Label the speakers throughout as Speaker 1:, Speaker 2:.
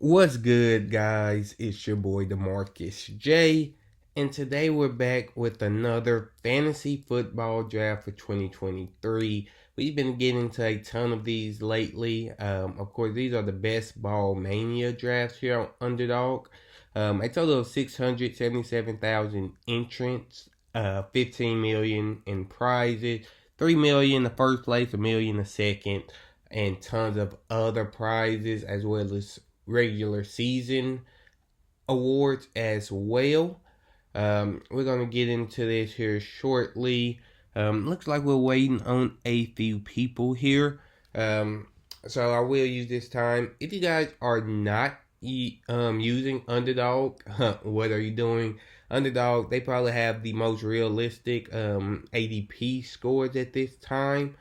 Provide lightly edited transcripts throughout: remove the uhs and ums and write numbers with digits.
Speaker 1: What's good, guys? It's your boy DeMarcus J, and today we're back with another fantasy football draft for 2023. We've been getting to a ton of these lately. Of course, these are the best ball mania drafts here on Underdog. A total of 677,000 entrants, 15 million in prizes, 3 million the first place, a million the second, and tons of other prizes as well as regular season awards as well. We're going to get into this here shortly. Looks like we're waiting on a few people here. So I will use this time. If you guys are not using Underdog, what are you doing? Underdog, they probably have the most realistic ADP scores at this time.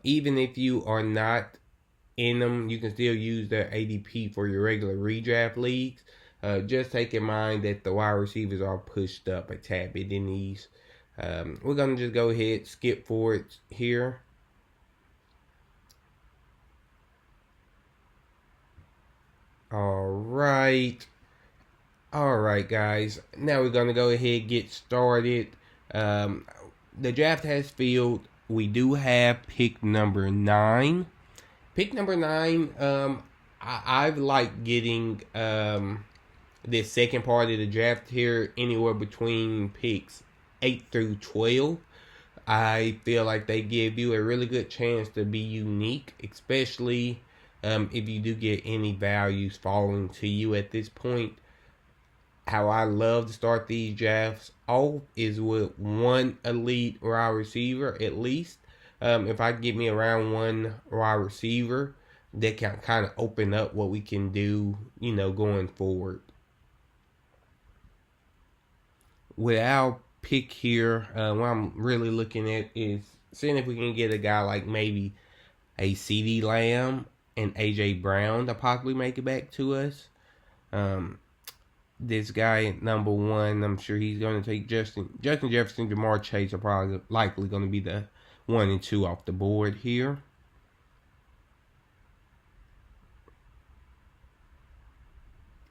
Speaker 1: Even if you are not in them, you can still use their ADP for your regular redraft leagues. Just take in mind that the wide receivers are pushed up a tad bit in these. We're going to just go ahead, skip forward here. All right. All right, guys. Now we're going to go ahead and get started. The draft has filled. We do have pick number 9. Pick number 9, I've liked getting this second part of the draft here anywhere between picks 8 through 12. I feel like they give you a really good chance to be unique, especially if you do get any values falling to you at this point. How I love to start these drafts off is with one elite wide receiver at least. If I get me around one wide receiver, that can kind of open up what we can do, going forward. With our pick here, what I'm really looking at is seeing if we can get a guy like maybe a CeeDee Lamb and AJ Brown to possibly make it back to us. This guy number 1, I'm sure he's going to take Justin Jefferson. Ja'Marr Chase are probably likely going to be the 1 and 2 off the board here.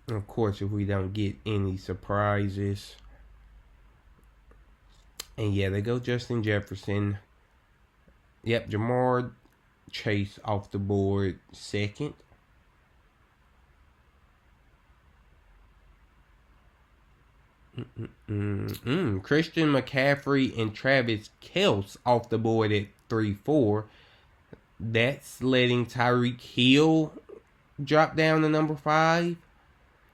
Speaker 1: Of course, if we don't get any surprises. And yeah, they go Justin Jefferson. Yep, Ja'Marr Chase off the board second. Christian McCaffrey and Travis Kelce off the board at 3-4. That's letting Tyreek Hill drop down to number 5.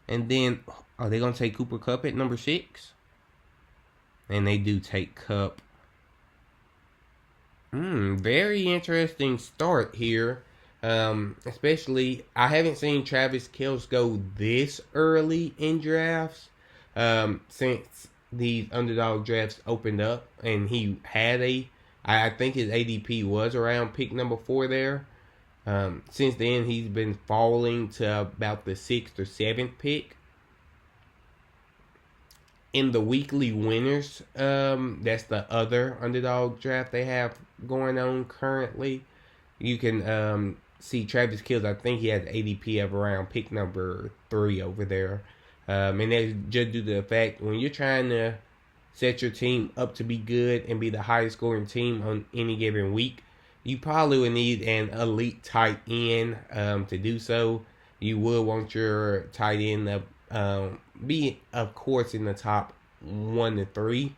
Speaker 1: And then, are they going to take Cooper Kupp at number 6? And they do take Kupp. Very interesting start here. Especially, I haven't seen Travis Kelce go this early in drafts since these underdog drafts opened up. And he had I think his ADP was around pick number 4 there. Since then, he's been falling to about the 6th or 7th pick. In the weekly winners, that's the other underdog draft they have going on currently. You can see Travis Kelce. I think he has ADP of around pick number 3 over there. And that's just due to the fact when you're trying to set your team up to be good and be the highest scoring team on any given week, you probably would need an elite tight end to do so. You would want your tight end to be, of course, in the top 1 to 3.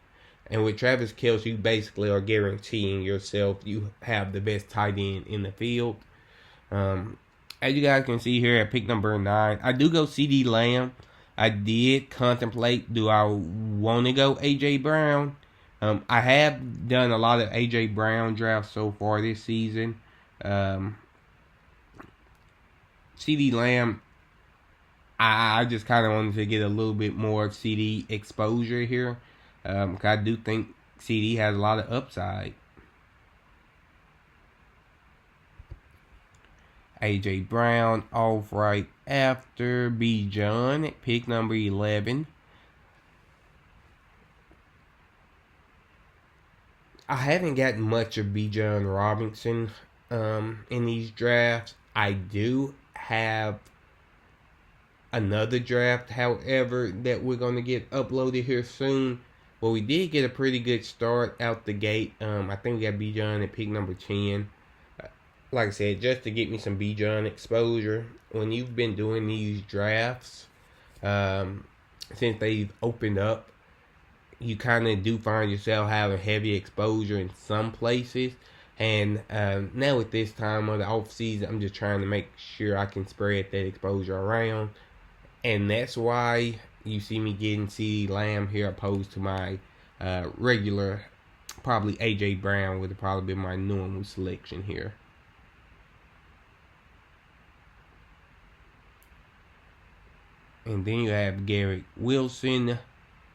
Speaker 1: And with Travis Kelce, you basically are guaranteeing yourself you have the best tight end in the field. As you guys can see here at pick number 9, I do go CeeDee Lamb. I did contemplate, do I want to go AJ Brown? I have done a lot of AJ Brown drafts so far this season. CeeDee Lamb, I just kind of wanted to get a little bit more of CeeDee exposure here. I do think CeeDee has a lot of upside. AJ Brown off right after Bijan at pick number 11. I haven't gotten much of Bijan Robinson in these drafts. I do have another draft, however, that we're going to get uploaded here soon. But we did get a pretty good start out the gate. I think we got Bijan at pick number 10. Like I said, just to get me some Bijan exposure. When you've been doing these drafts, since they've opened up, you kind of do find yourself having heavy exposure in some places. And now at this time of the off season, I'm just trying to make sure I can spread that exposure around. And that's why you see me getting CeeDee Lamb here opposed to my regular, probably A.J. Brown would have probably been my normal selection here. And then you have Garrett Wilson.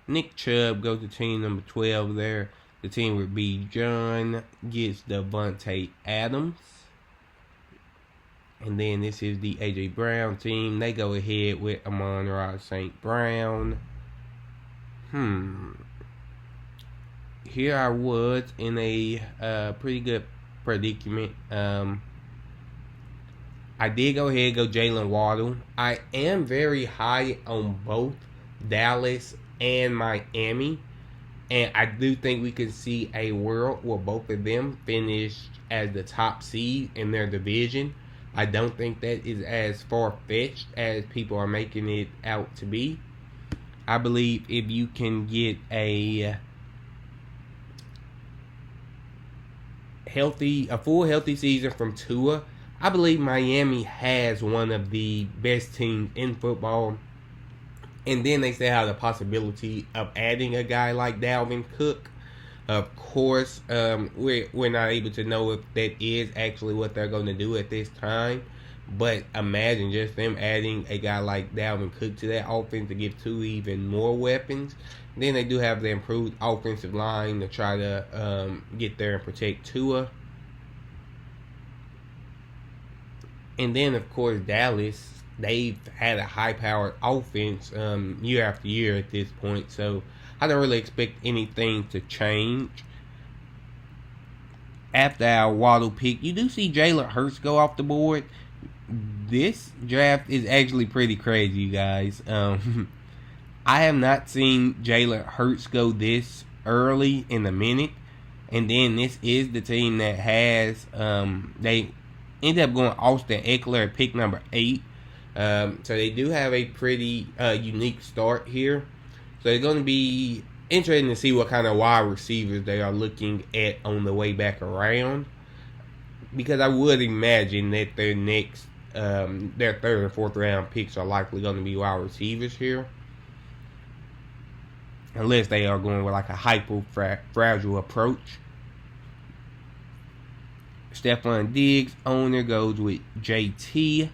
Speaker 1: Nick Chubb goes to team number 12 there. The team with Bijan gets Devontae Adams. And then this is the A.J. Brown team. They go ahead with Amon-Ra St. Brown. Here I was in a pretty good predicament. I did go ahead and go Jalen Waddle. I am very high on both Dallas and Miami. And I do think we can see a world where both of them finish as the top seed in their division. I don't think that is as far-fetched as people are making it out to be. I believe if you can get a full healthy season from Tua, I believe Miami has one of the best teams in football. And then they still have the possibility of adding a guy like Dalvin Cook. Of course, we're not able to know if that is actually what they're going to do at this time. But imagine just them adding a guy like Dalvin Cook to that offense to give Tua even more weapons. Then they do have the improved offensive line to try to get there and protect Tua. And then, of course, Dallas, they've had a high-powered offense year after year at this point. So I don't really expect anything to change. After our Waddle pick, you do see Jalen Hurts go off the board. This draft is actually pretty crazy, you guys. I have not seen Jalen Hurts go this early in a minute. And then this is the team that has, they ended up going Austin Eckler at pick number 8. So they do have a pretty unique start here. So it's going to be interesting to see what kind of wide receivers they are looking at on the way back around. Because I would imagine that their next, their third and fourth round picks are likely going to be wide receivers here. Unless they are going with like a hyper-fragile approach. Stephon Diggs, owner, goes with JT.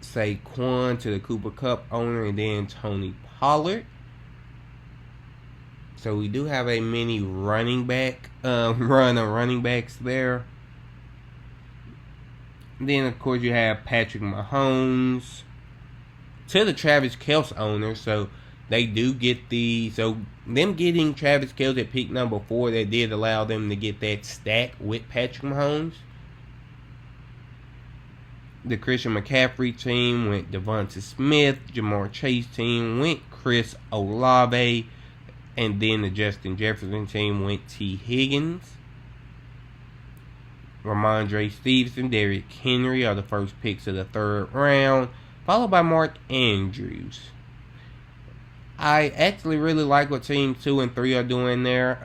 Speaker 1: Saquon to the Cooper Kupp owner, and then Tony Pollard. So we do have a mini running back run of running backs there. Then of course you have Patrick Mahomes to the Travis Kelce owner. So they do get them getting Travis Kelce at pick number 4, that did allow them to get that stack with Patrick Mahomes. The Christian McCaffrey team went Devonta Smith. Jamar Chase team went Chris Olave. And then the Justin Jefferson team went T. Higgins. Ramondre Stevenson, Derrick Henry are the first picks of the third round, followed by Mark Andrews. I actually really like what teams 2 and 3 are doing there.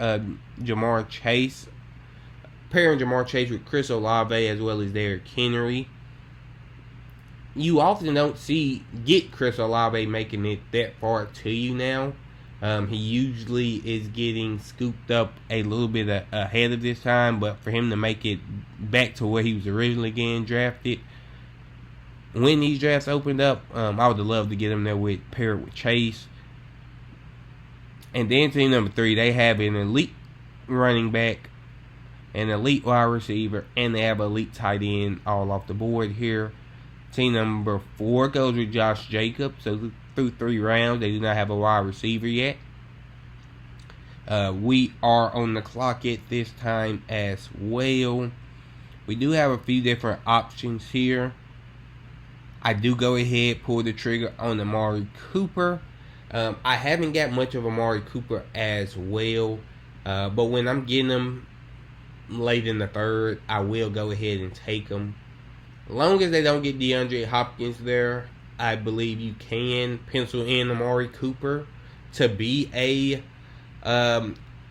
Speaker 1: Jamar Chase, pairing Jamar Chase with Chris Olave as well as Derrick Henry. You often don't get Chris Olave making it that far to you now. He usually is getting scooped up a little bit ahead of this time, but for him to make it back to where he was originally getting drafted, when these drafts opened up, I would have loved to get him there paired with Chase. And then team number 3, they have an elite running back, an elite wide receiver, and they have an elite tight end all off the board here. Team number 4 goes with Josh Jacobs. So through 3 rounds, they do not have a wide receiver yet. We are on the clock at this time as well. We do have a few different options here. I do go ahead, pull the trigger on Amari Cooper. I haven't got much of Amari Cooper as well, but when I'm getting him late in the third, I will go ahead and take him. As long as they don't get DeAndre Hopkins there, I believe you can pencil in Amari Cooper to be a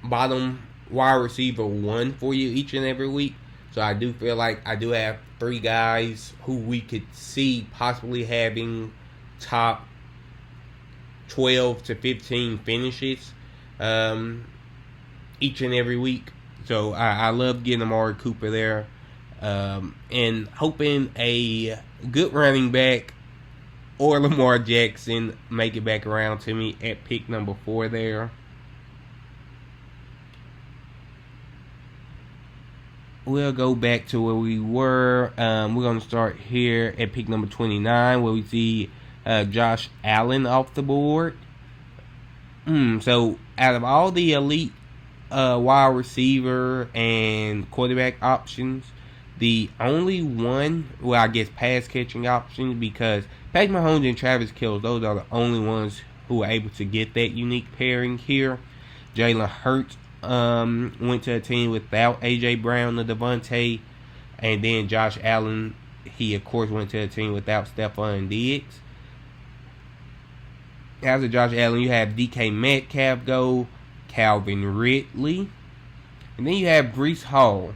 Speaker 1: bottom wide receiver 1 for you each and every week. So I do feel like I do have 3 guys who we could see possibly having top 12 to 15 finishes each and every week. So I love getting Amari Cooper there, and hoping a good running back or Lamar Jackson make it back around to me at pick number 4 there. We'll go back to where we were. We're going to start here at pick number 29, where we see Josh Allen off the board. So out of all the elite wide receiver and quarterback options, the only one, well, I guess pass catching options, because Patrick Mahomes and Travis Kelce, those are the only ones who are able to get that unique pairing here. Jalen Hurts went to a team without A.J. Brown or Devontae, and then Josh Allen, he of course went to a team without Stephon Diggs. After Josh Allen, you have DK Metcalf go, Calvin Ridley, and then you have Breece Hall.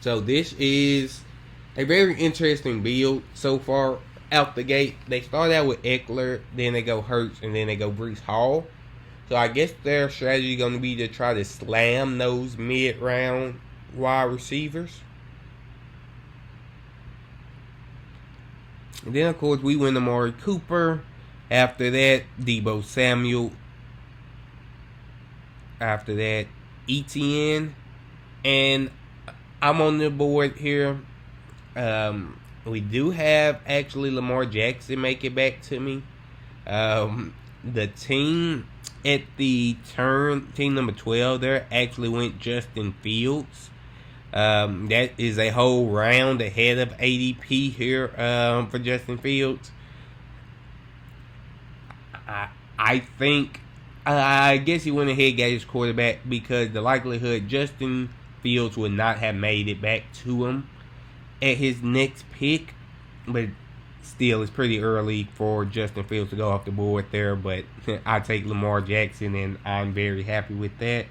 Speaker 1: So this is a very interesting build so far out the gate. They start out with Eckler, then they go Hurts, and then they go Breece Hall. So I guess their strategy is going to be to try to slam those mid-round wide receivers. And then, of course, we win Amari Cooper. After that, Deebo Samuel. After that, ETN. And I'm on the board here. We do have actually Lamar Jackson make it back to me. The team at the turn, team number 12 there, actually went Justin Fields. That is a whole round ahead of ADP here for Justin Fields. I think, I guess he went ahead and got his quarterback, because the likelihood Justin Fields would not have made it back to him at his next pick. But still, it's pretty early for Justin Fields to go off the board there. But I take Lamar Jackson, and I'm very happy with that.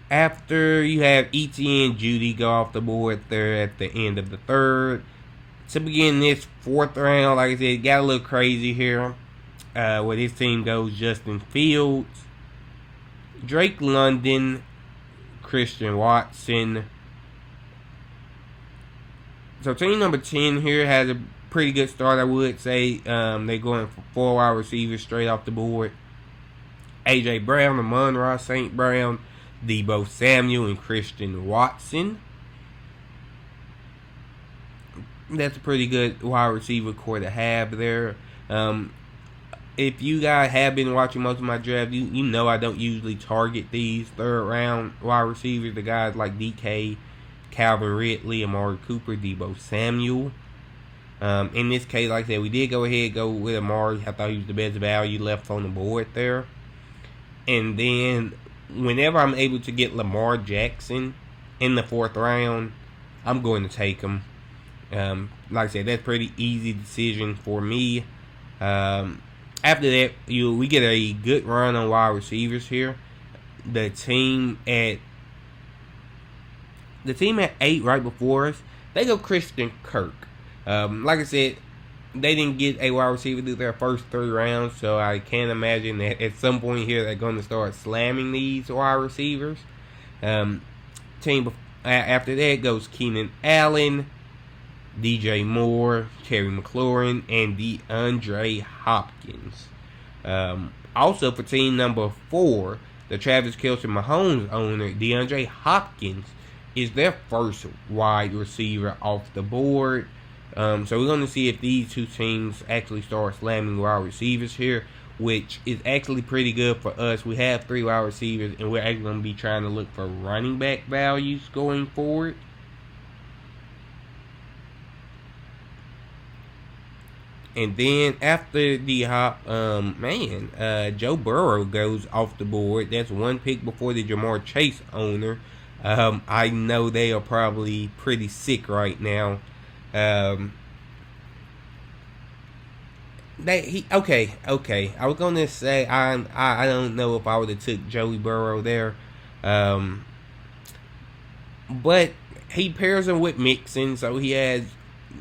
Speaker 1: After you have ETN Judy go off the board there at the end of the third. To begin this 4th round, like I said, it got a little crazy here. Where this team goes Justin Fields, Drake London, Christian Watson. So team number 10 here has a pretty good start, I would say. They're going for 4 wide receivers straight off the board. A.J. Brown, Amon-Ra St. Brown, Deebo Samuel, and Christian Watson. That's a pretty good wide receiver core to have there. If you guys have been watching most of my draft, you know I don't usually target these 3rd round wide receivers. The guys like DK, Calvin Ridley, Amari Cooper, Deebo Samuel. In this case, like I said, we did go ahead and go with Amari. I thought he was the best value left on the board there. And then whenever I'm able to get Lamar Jackson in the 4th round, I'm going to take him. Like I said, that's a pretty easy decision for me. After that, we get a good run on wide receivers here. The team at 8 right before us, they go Christian Kirk. Like I said, they didn't get a wide receiver through their first 3 rounds, so I can't imagine that at some point here they're going to start slamming these wide receivers. Team after that goes Keenan Allen, DJ Moore, Terry McLaurin, and DeAndre Hopkins. Also for team number 4, the Travis Kelce Mahomes owner, DeAndre Hopkins, is their first wide receiver off the board. So we're going to see if these two teams actually start slamming wide receivers here, which is actually pretty good for us. We have 3 wide receivers, and we're actually going to be trying to look for running back values going forward. And then after the Joe Burrow goes off the board. That's one pick before the Jamar Chase owner. I know they are probably pretty sick right now. Okay. I was gonna say I don't know if I would have took Joey Burrow there, but he pairs him with Mixon, so he has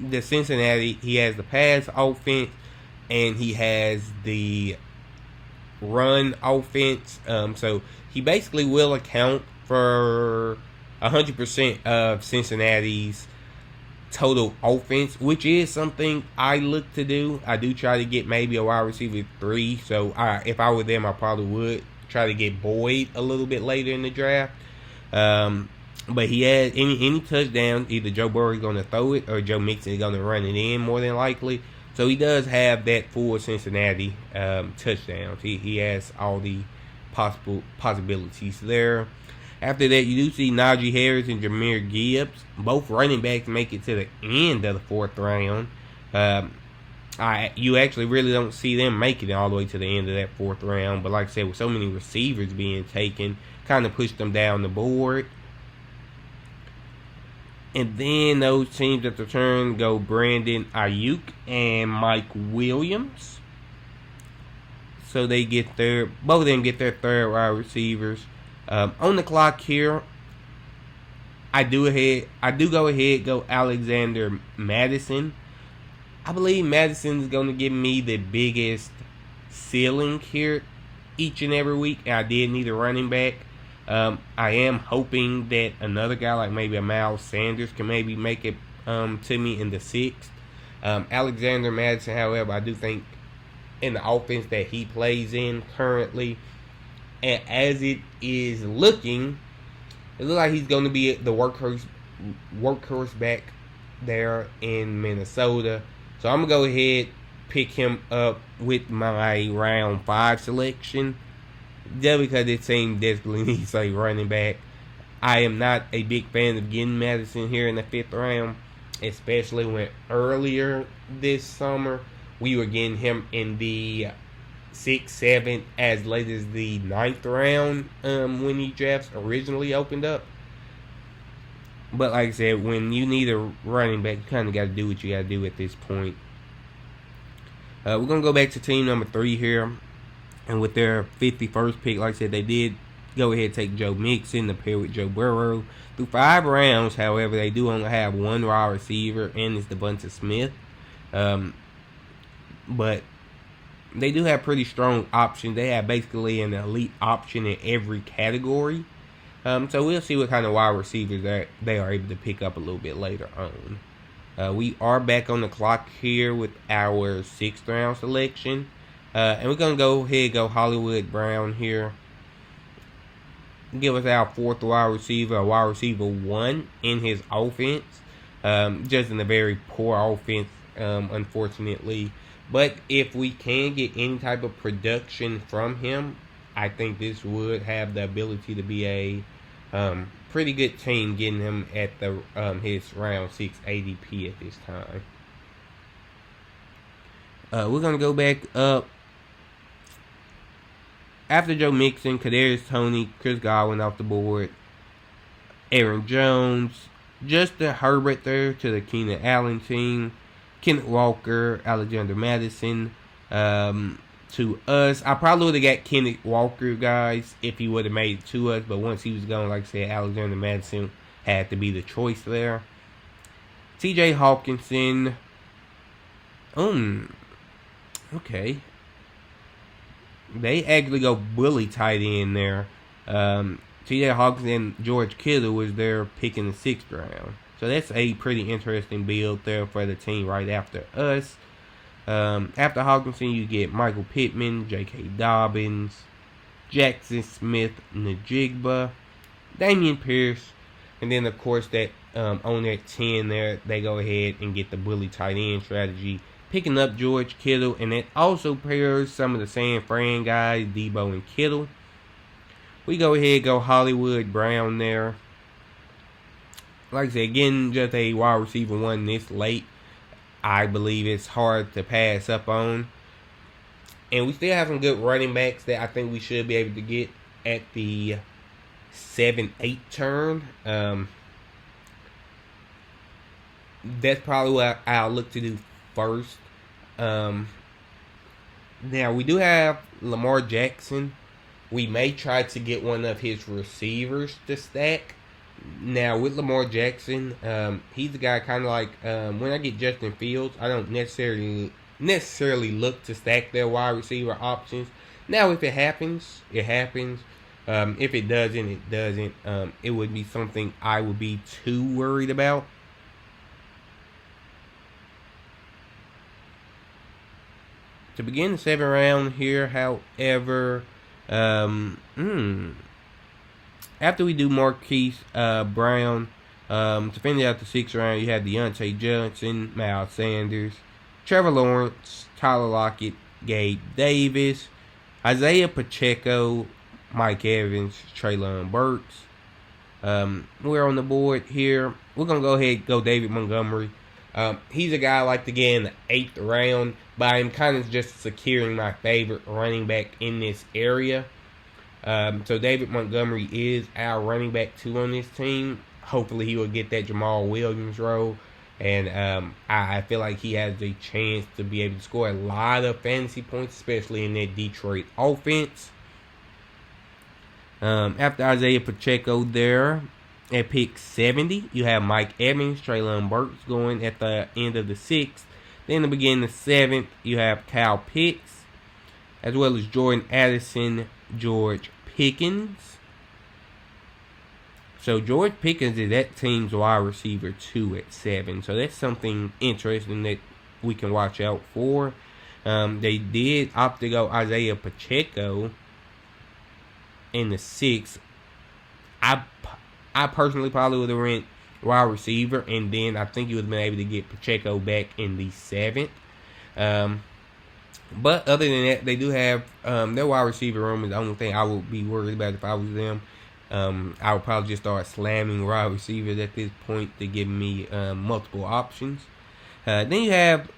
Speaker 1: the Cincinnati. He has the pass offense, and he has the run offense. So he basically will account for 100% of Cincinnati's total offense, which is something I look to do. I do try to get maybe a wide receiver 3. So if I were them, I probably would try to get Boyd a little bit later in the draft. But he has any touchdown, either Joe Burrow is going to throw it or Joe Mixon is going to run it in more than likely. So he does have that full Cincinnati touchdowns. He has all the possibilities there. After that, you do see Najee Harris and Jahmyr Gibbs. Both running backs make it to the end of the 4th round. You actually really don't see them making it all the way to the end of that 4th round. But like I said, with so many receivers being taken, kind of pushed them down the board. And then those teams at the turn go Brandon Ayuk and Mike Williams. So they get both of them get their 3rd wide receivers. On the clock here, I do go Alexander Mattison. I believe Madison is going to give me the biggest ceiling here each and every week. I did need a running back. I am hoping that another guy like maybe a Miles Sanders can maybe make it to me in the 6th. Alexander Mattison, however, I do think in the offense that he plays in currently, and as it is looking, it looks like he's going to be the workhorse back there in Minnesota. So I'm going to go ahead, pick him up with my round 5 selection. Just because this team desperately needs a running back. I am not a big fan of getting Madison here in the 5th round, especially when earlier this summer we were getting him in the 6th, 7th, as late as the 9th round when these drafts originally opened up. But like I said, when you need a running back, you kind of got to do what you got to do at this point. We're going to go back to team number 3 here. And with their 51st pick, like I said, they did go ahead and take Joe Mixon to pair with Joe Burrow. Through 5 rounds, however, they do only have one wide receiver, and it's Devonta Smith. But they do have pretty strong options. They have basically an elite option in every category. So we'll see what kind of wide receivers that they are able to pick up a little bit later on. We are back on the clock here with our 6th round selection. And we're going to go ahead and go Hollywood Brown here. Give us our 4th wide receiver, a wide receiver 1 in his offense. Just in a very poor offense, unfortunately. But if we can get any type of production from him, I think this would have the ability to be a pretty good team, getting him at the his round 6 ADP at this time. We're going to go back up. After Joe Mixon, Kadarius Toney, Chris Godwin off the board, Aaron Jones, Justin Herbert there to the Keenan Allen team, Kenneth Walker, Alexander Mattison to us. I probably would have got Kenneth Walker, guys, if he would have made it to us. But once he was gone, like I said, Alexander Mattison had to be the choice there. TJ Hawkinson. Okay. They actually go bully tight end there. T.J. Hawkinson and George Kittle was there picking the 6th round. So that's a pretty interesting build there for the team right after us. After Hawkinson, you get Michael Pittman, J.K. Dobbins, Jackson Smith, Najigba, Damian Pierce, and then of course that on that 10 there, they go ahead and get the bully tight end strategy, picking up George Kittle, and it also pairs some of the San Fran guys, Debo and Kittle. We go ahead, go Hollywood Brown there. Like I said, again, just a wide receiver 1 this late. I believe it's hard to pass up on. And we still have some good running backs that I think we should be able to get at the 7-8 turn. That's probably what I'll look to do first. Now, we do have Lamar Jackson. We may try to get one of his receivers to stack. Now, with Lamar Jackson, he's the guy kind of like when I get Justin Fields, I don't necessarily look to stack their wide receiver options. Now, if it happens, it happens. If it doesn't, it doesn't. It would be something I would be too worried about. To begin the 7th round here, however, after we do Marquise Brown, to finish out the 6th round, you have Deontay Johnson, Miles Sanders, Trevor Lawrence, Tyler Lockett, Gabe Davis, Isaiah Pacheco, Mike Evans, Treylon Burks. We're on the board here. We're going to go ahead and go David Montgomery. He's a guy I like to get in the 8th round, but I'm kind of just securing my favorite running back in this area. So David Montgomery is our running back 2 on this team. Hopefully he will get that Jamal Williams role. And I feel like he has a chance to be able to score a lot of fantasy points, especially in that Detroit offense. After Isaiah Pacheco there, at pick 70, you have Mike Evans, Treylon Burks going at the end of the 6th. Then to begin the 7th, you have Kyle Pitts, as well as Jordan Addison, George Pickens. So George Pickens is that team's wide receiver 2 at 7. So that's something interesting that we can watch out for. They did opt to go Isaiah Pacheco in the 6th. I personally probably would have went wide receiver, and then I think you would have been able to get Pacheco back in the 7th. But other than that, they do have their wide receiver room is the only thing I would be worried about if I was them. I would probably just start slamming wide receivers at this point to give me multiple options. Then you have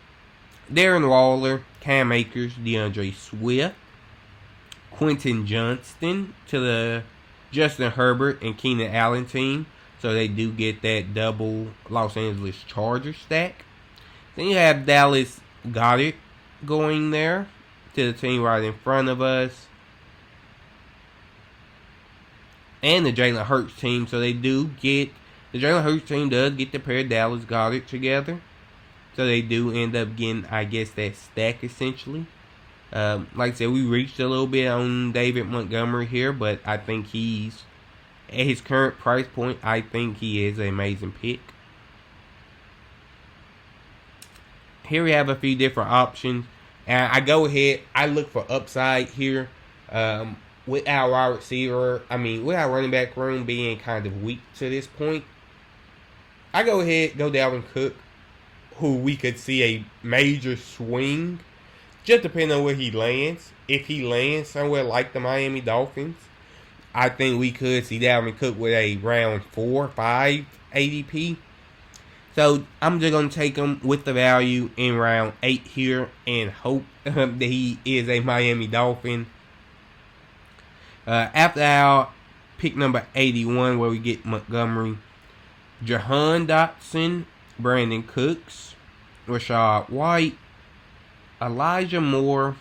Speaker 1: Darren Waller, Cam Akers, DeAndre Swift, Quentin Johnston to the Justin Herbert and Keenan Allen team. So they do get that double Los Angeles Chargers stack. Then you have Dallas Goedert going there to the team right in front of us. And the Jalen Hurts team. So they do get, the Jalen Hurts team does get the pair of Dallas Goedert together. So they do end up getting, I guess, that stack essentially. Like I said, we reached a little bit on David Montgomery here, but I think he's, at his current price point, I think he is an amazing pick. Here we have a few different options. And I go ahead, I look for upside here. With our wide receiver, with our running back room being kind of weak to this point, I go ahead, go Dalvin Cook, who we could see a major swing. Just depending on where he lands. If he lands somewhere like the Miami Dolphins, I think we could see Dalvin Cook with a round 4, 5 ADP. So I'm just going to take him with the value in round 8 here and hope that he is a Miami Dolphin. After our pick number 81, where we get Montgomery, Jahan Dotson, Brandon Cooks, Rachaad White, Elijah Moore,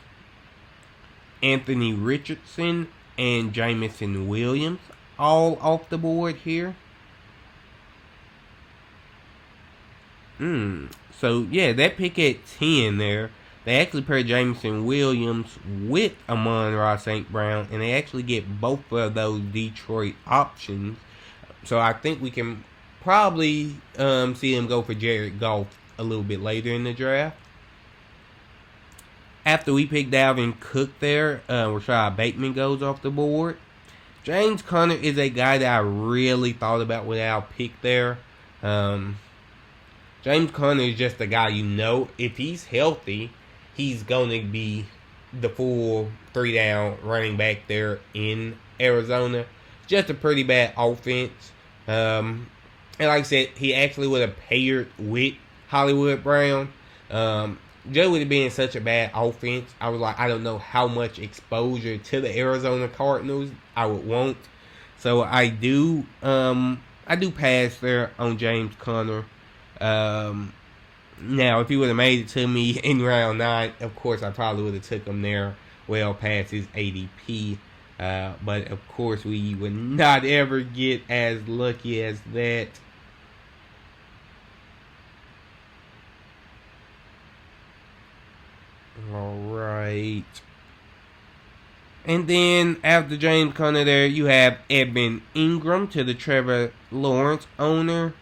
Speaker 1: Anthony Richardson, and Jameson Williams, all off the board here. So, yeah, that pick at 10 there, they actually pair Jameson Williams with Amon-Ra St. Brown, and they actually get both of those Detroit options. So, I think we can probably see them go for Jared Goff a little bit later in the draft. After we pick Dalvin Cook there, Rashad Bateman goes off the board. James Conner is a guy that I really thought about with our pick there. James Conner is just a guy, if he's healthy, he's going to be the full 3-down running back there in Arizona. Just a pretty bad offense. And like I said, he actually would have paired with Hollywood Brown. Just with it being such a bad offense, I was like, I don't know how much exposure to the Arizona Cardinals I would want. So I do pass there on James Conner. Now, if he would have made it to me in round 9, of course, I probably would have took him there well past his ADP. But, of course, we would not ever get as lucky as that. Alright. And then, after James Conner there, you have Evan Ingram to the Trevor Lawrence owner.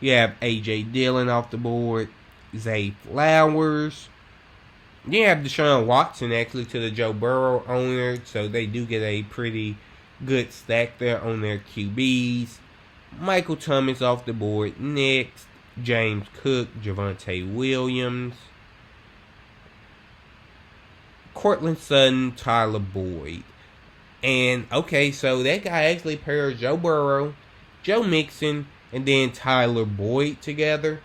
Speaker 1: You have A.J. Dillon off the board. Zay Flowers. You have Deshaun Watson actually to the Joe Burrow owner, so they do get a pretty good stack there on their QBs. Michael Thomas off the board next. James Cook, Javonte Williams. Cortland Sutton, Tyler Boyd. And, okay, so that guy actually pairs Joe Burrow, Joe Mixon, and then Tyler Boyd together.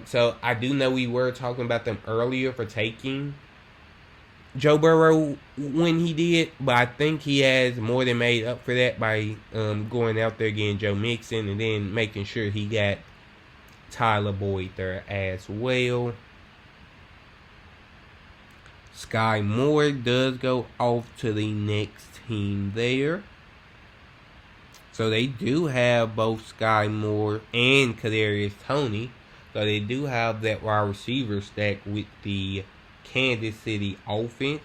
Speaker 1: So I do know we were talking about them earlier for taking Joe Burrow when he did, but I think he has more than made up for that by going out there getting Joe Mixon and then making sure he got Tyler Boyd there as well. Sky Moore does go off to the next team there. So they do have both Sky Moore and Kadarius Toney. So they do have that wide receiver stack with the Kansas City offense,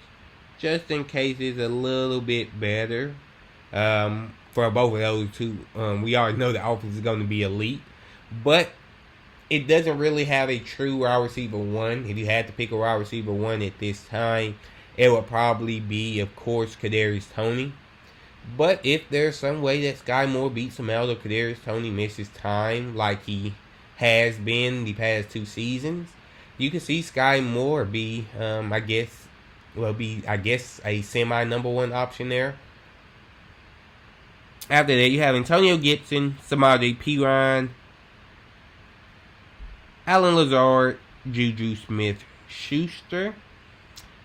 Speaker 1: just in case it's a little bit better for both of those two. We already know the offense is going to be elite, but it doesn't really have a true wide receiver 1. If you had to pick a wide receiver 1 at this time, it would probably be, of course, Kadarius Toney. But if there's some way that Sky Moore beats him out or Kadarius Toney misses time like he has been the past 2 seasons, you can see Sky Moore be, I guess, a semi number 1 option there. After that, you have Antonio Gibson, Samaje Perine, Allen Lazard, Juju Smith-Schuster.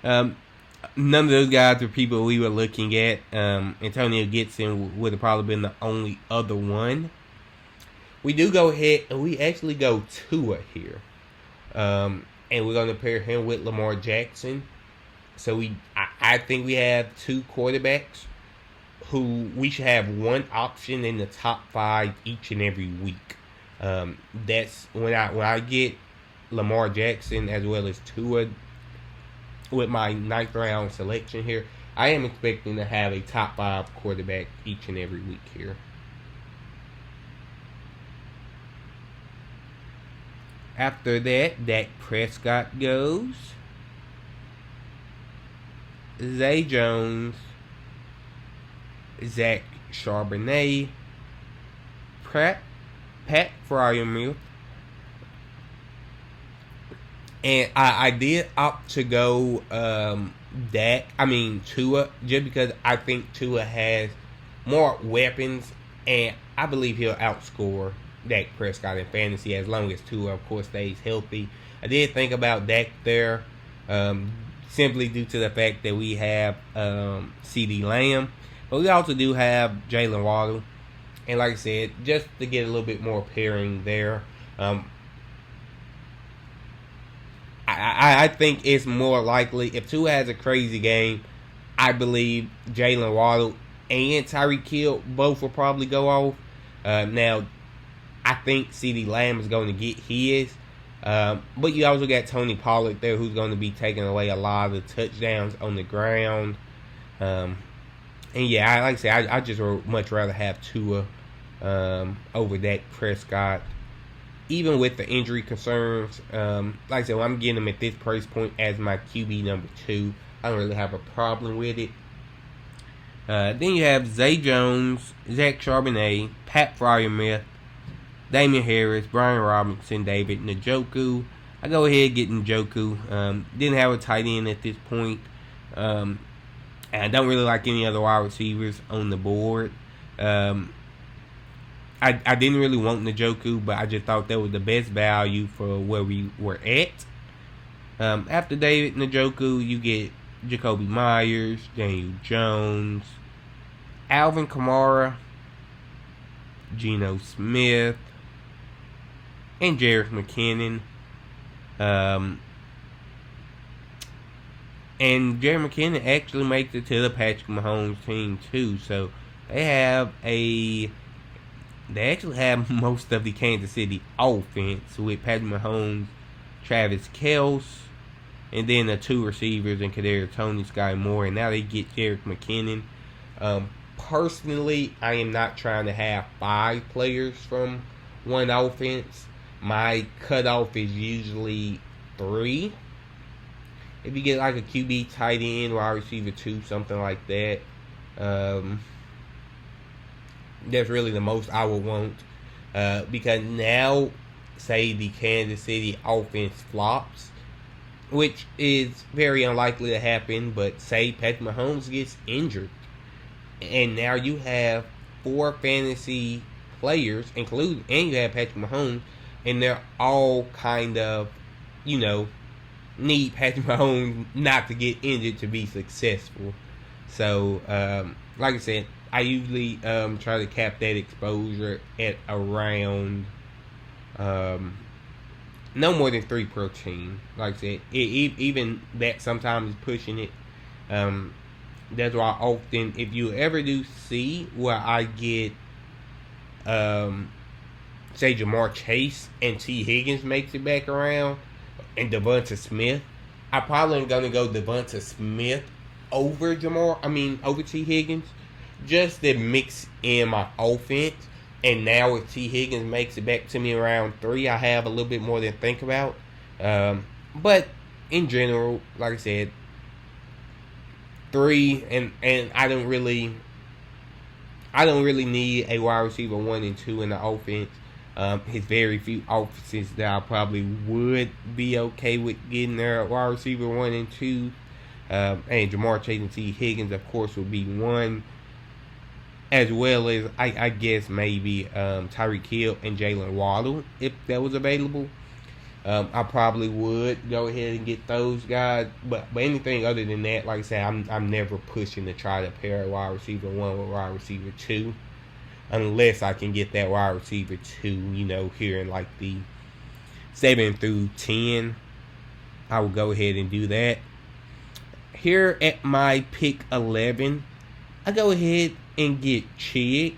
Speaker 1: None of those guys are people we were looking at. Antonio Gibson would have probably been the only other one. We do go ahead and we actually go Tua here. And we're going to pair him with Lamar Jackson. So I think we have 2 quarterbacks who we should have one option in the top 5 each and every week. That's when I get Lamar Jackson as well as Tua with my 9th round selection here. I am expecting to have a top 5 quarterback each and every week here. After that, Dak Prescott goes. Zay Jones, Zach Charbonnet, Pat Freiermuth. And I did opt to go Tua, just because I think Tua has more weapons, and I believe he'll outscore Dak Prescott in fantasy as long as Tua, of course, stays healthy. I did think about Dak there, simply due to the fact that we have CeeDee Lamb, but we also do have Jalen Waddle. And like I said, just to get a little bit more pairing there, I think it's more likely if Tua has a crazy game, I believe Jalen Waddle and Tyreek Hill both will probably go off. Now, I think CeeDee Lamb is going to get his. But you also got Tony Pollard there, who's going to be taking away a lot of the touchdowns on the ground. And yeah, like I said, I just would much rather have Tua over Dak Prescott. Even with the injury concerns, like I said, I'm getting him at this price point as my QB number 2. I don't really have a problem with it. Then you have Zay Jones, Zach Charbonnet, Pat Freiermuth, Damian Harris, Brian Robinson, David Njoku. I go ahead getting Njoku. Didn't have a tight end at this point. And I don't really like any other wide receivers on the board. I didn't really want Njoku, but I just thought that was the best value for where we were at. After David Njoku, you get Jacoby Myers, Daniel Jones, Alvin Kamara, Geno Smith, and Jerick McKinnon. And Jerick McKinnon actually makes it to the Patrick Mahomes team too. So they actually have most of the Kansas City offense with Patrick Mahomes, Travis Kelce, and then the two receivers in Kadarius Toney, Sky Moore, and now they get Jerick McKinnon. Personally, I am not trying to have 5 players from one offense. My cutoff is usually 3. If you get like a QB, tight end, wide receiver 2, something like that, that's really the most I would want. Because now, say the Kansas City offense flops, which is very unlikely to happen, but say Patrick Mahomes gets injured, and now you have 4 fantasy players, and you have Patrick Mahomes, and they're all kind of, need Patrick Mahomes not to get injured to be successful. So, like I said, I usually try to cap that exposure at around no more than 3 per team. Like I said, even that sometimes is pushing it. That's why often, if you ever do see where I get, say Jamar Chase and T. Higgins makes it back around, and Devonta Smith, I probably am gonna go Devonta Smith over T. Higgins, just to mix in my offense. And now if T. Higgins makes it back to me around 3, I have a little bit more to think about. But in general, like I said, 3, and I don't really need a wide receiver 1 and 2 in the offense. His very few offenses that I probably would be okay with getting their wide receiver 1 and 2. And Jamar Chase and T. Higgins, of course, would be 1. As well as, I guess, maybe Tyreek Hill and Jalen Waddle, if that was available. I probably would go ahead and get those guys. But anything other than that, like I said, I'm never pushing to try to pair a wide receiver 1 with wide receiver 2. Unless I can get that wide receiver 2, here in like the 7 through 10. I will go ahead and do that. Here at my pick 11, I go ahead and get Chig,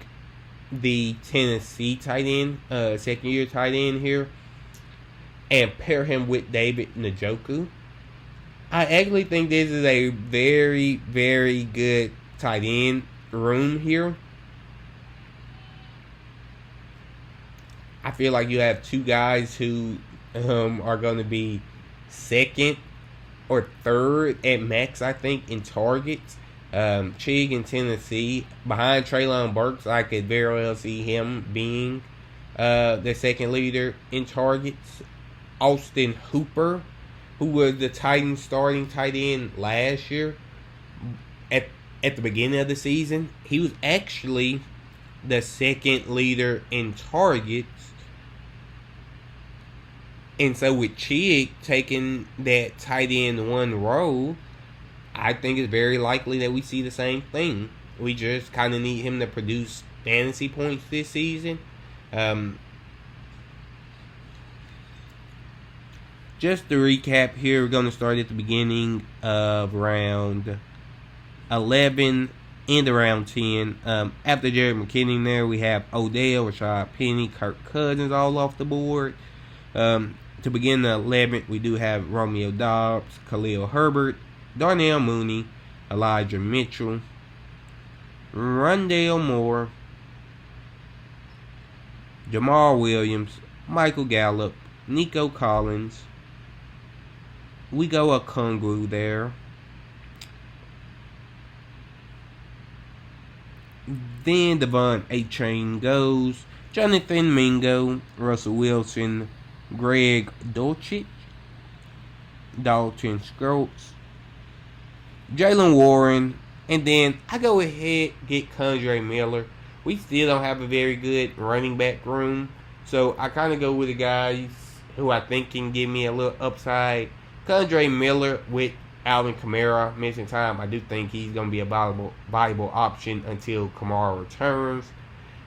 Speaker 1: the Tennessee tight end, second-year tight end here, and pair him with David Njoku. I actually think this is a very, very good tight end room here. I feel like you have 2 guys who are going to be second or third at max, I think, in targets. Chig in Tennessee, behind Treylon Burks, I could very well see him being the second leader in targets. Austin Hooper, who was the Titans' starting tight end last year, at the beginning of the season, he was actually the second leader in targets. And so with Chig taking that tight end 1 role, I think it's very likely that we see the same thing. We just kind of need him to produce fantasy points this season. Just to recap here, we're going to start at the beginning of round 11 and around 10. After Jerick McKinnon there, we have Odell, Rashad Penny, Kirk Cousins all off the board. To begin the 11th, we do have Romeo Doubs, Khalil Herbert, Darnell Mooney, Elijah Mitchell, Rondale Moore, Jamal Williams, Michael Gallup, Nico Collins. We go a Okongwu there. Then Devon A-Chain goes. Jonathan Mingo, Russell Wilson, Greg Dulcich, Dalton Schultz, Jaylen Warren, and then I go ahead get Kendre Miller. We still don't have a very good running back room, so I kind of go with the guys who I think can give me a little upside Kendre Miller with Alvin Kamara missing time. I do think he's going to be a viable option until Kamara returns.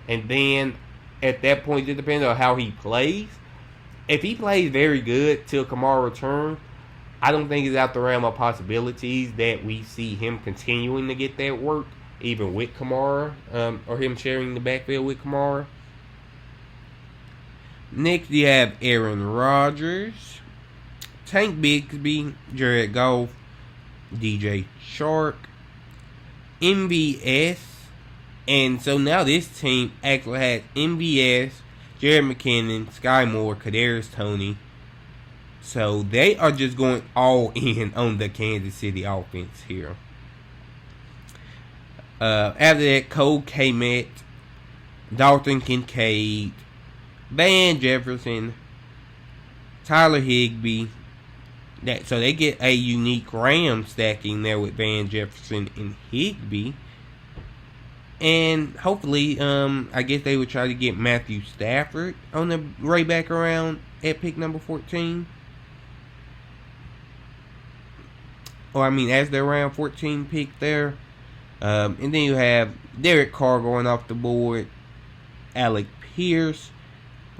Speaker 1: And then at that point, it depends on how he plays. If he plays very good till Kamara returns, I don't think it's out the realm of possibilities that we see him continuing to get that work, even with Kamara, or him sharing the backfield with Kamara. Next, you have Aaron Rodgers, Tank Bigsby, Jared Goff, DJ Shark, MVS, and so now this team actually has MVS, Jared McKinnon, Sky Moore, Kadarius Toney. So they are just going all in on the Kansas City offense here. After that, Cole Kmet, Dalton Kincaid, Van Jefferson, Tyler Higbee. So they get a unique Ram stacking there with Van Jefferson and Higbee. And hopefully, I guess they would try to get Matthew Stafford on the right back around at pick number 14. Or, as their round 14 pick there. And then you have Derek Carr going off the board. Alec Pierce.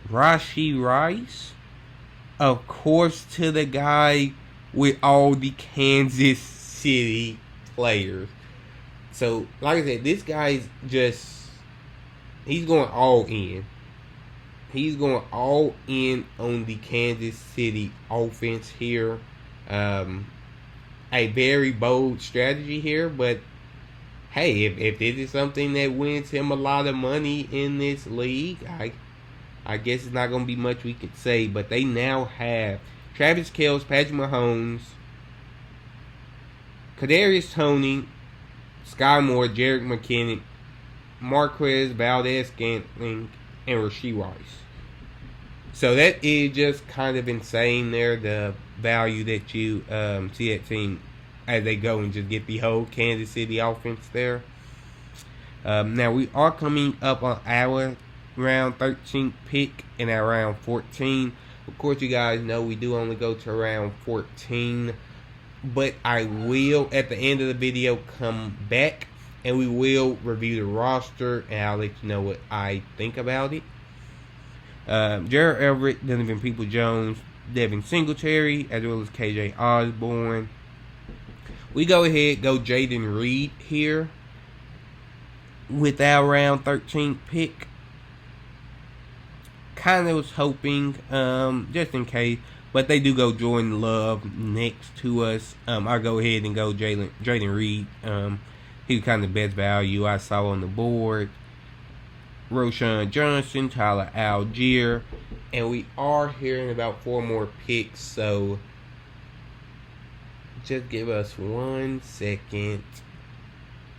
Speaker 1: Rashee Rice. Of course, to the guy with all the Kansas City players. So, like I said, this guy's he's going all in. He's going all in on the Kansas City offense here. A very bold strategy here, but hey, if this is something that wins him a lot of money in this league, I guess it's not going to be much we could say, but they now have Travis Kelce, Patrick Mahomes, Kadarius Toney, Sky Moore, Jerick McKinnon, Marquez Valdes-Scantling, and Rashee Rice. So that is just kind of insane there, the value that you see that team as they go and just get the whole Kansas City offense there. Now we are coming up on our round 13th pick and our round 14. Of course, you guys know we do only go to round 14. But I will, at the end of the video, come back and we will review the roster and I'll let you know what I think about it. Gerald Everett, Donovan Peoples-Jones, Devin Singletary, as well as KJ Osborne. We go ahead, go Jayden Reed here with our round 13th pick. Kind of was hoping, just in case, but they do go Jordan Love next to us. I'll go ahead and go Jayden Reed. He's kind of the best value I saw on the board. Roschon Johnson, Tyler Algier. And we are hearing about 4 more picks, so just give us 1 second.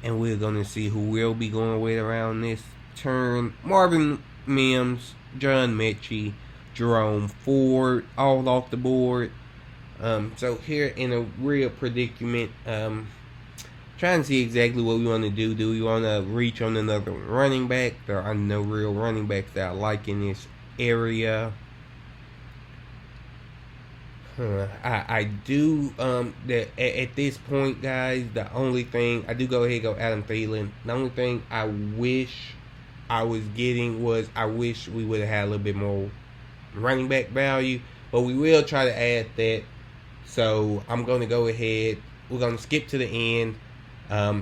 Speaker 1: And we're going to see who we'll be going with around this turn. Marvin Mims, John Mechie, Jerome Ford, all off the board. So here in a real predicament, trying to see exactly what we want to do. Do we want to reach on another running back? There are no real running backs that I like in this area. I do, at this point, guys, the only thing, I do go ahead and go Adam Thielen. The only thing I wish I was getting was, I wish we would have had a little bit more running back value, but we will try to add that. So I'm going to go ahead, we're going to skip to the end.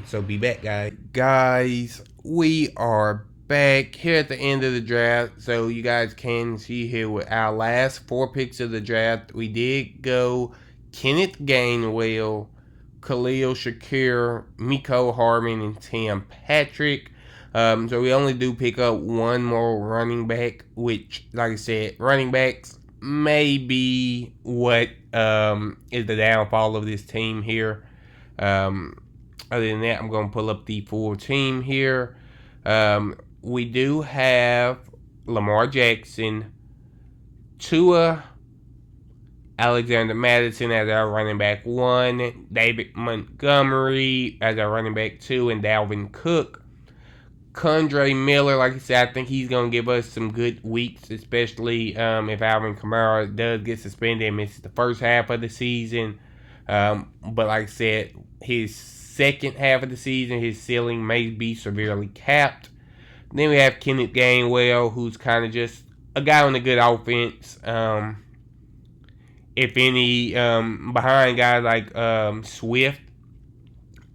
Speaker 1: So be back, guys. Guys, we are back here at the end of the draft. So you guys can see here with our last 4 picks of the draft, we did go Kenneth Gainwell, Khalil Shakir, Mecole Hardman, and Tim Patrick. So we only do pick up 1 more running back, which, like I said, running backs may be what is the downfall of this team here. Other than that, I'm going to pull up the full team here. We do have Lamar Jackson, Tua, Alexander Mattison as our running back 1, David Montgomery as our running back 2, and Dalvin Cook. Kendre Miller, like I said, I think he's going to give us some good weeks, especially if Alvin Kamara does get suspended and misses the first half of the season. But like I said, his second half of the season, his ceiling may be severely capped. Then we have Kenneth Gainwell, who's kind of just a guy on a good offense. If any, behind guys like Swift.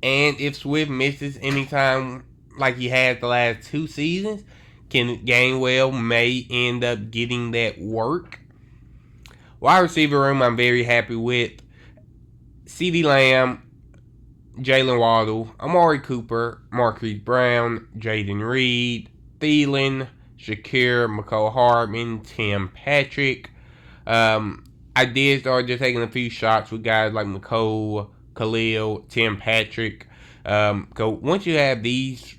Speaker 1: And if Swift misses anytime like he had the last 2 seasons, Kenneth Gainwell may end up getting that work. Wide receiver room, I'm very happy with. CeeDee Lamb, Jalen Waddle, Amari Cooper, Marquise Brown, Jaden Reed, Thielen, Shakir, McCole Hardman, Tim Patrick. I did start just taking a few shots with guys like McCole, Khalil, Tim Patrick. Once you have these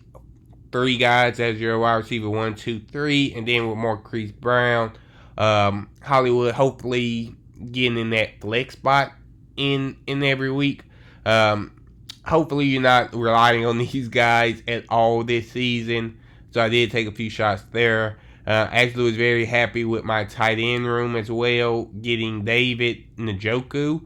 Speaker 1: 3 guys as your wide receiver, 1, 2, 3, and then with Marquise Brown, Hollywood hopefully getting in that flex spot in every week. Hopefully you're not relying on these guys at all this season. So I did take a few shots there. Actually was very happy with my tight end room as well, getting David Njoku.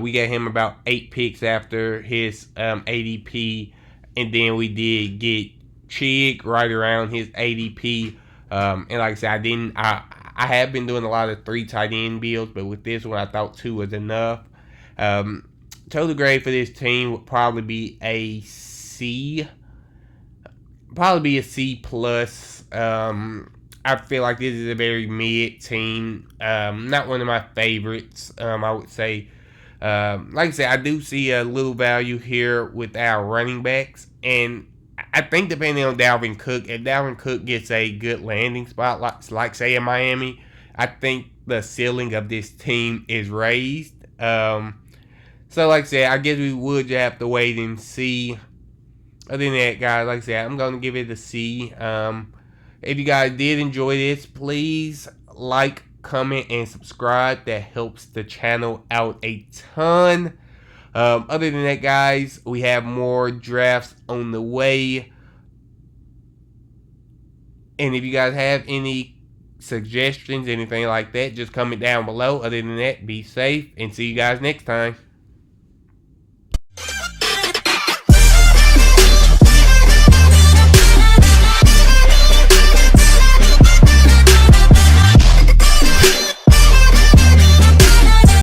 Speaker 1: We got him about 8 picks after his ADP, and then we did get Chig right around his ADP. And like I said, I have been doing a lot of 3 tight end builds, but with this one I thought 2 was enough. Total grade for this team would probably be a C. Probably be a C plus. I feel like this is a very mid team. Not one of my favorites, I would say. Like I said, I do see a little value here with our running backs. And I think depending on Dalvin Cook, if Dalvin Cook gets a good landing spot, like say in Miami, I think the ceiling of this team is raised. So like I said, I guess we would have to wait and see. Other than that, guys, like I said, I'm going to give it a C. If you guys did enjoy this, please like, comment, and subscribe. That helps the channel out a ton. Other than that, guys, we have more drafts on the way. And if you guys have any suggestions, anything like that, just comment down below. Other than that, be safe and see you guys next time.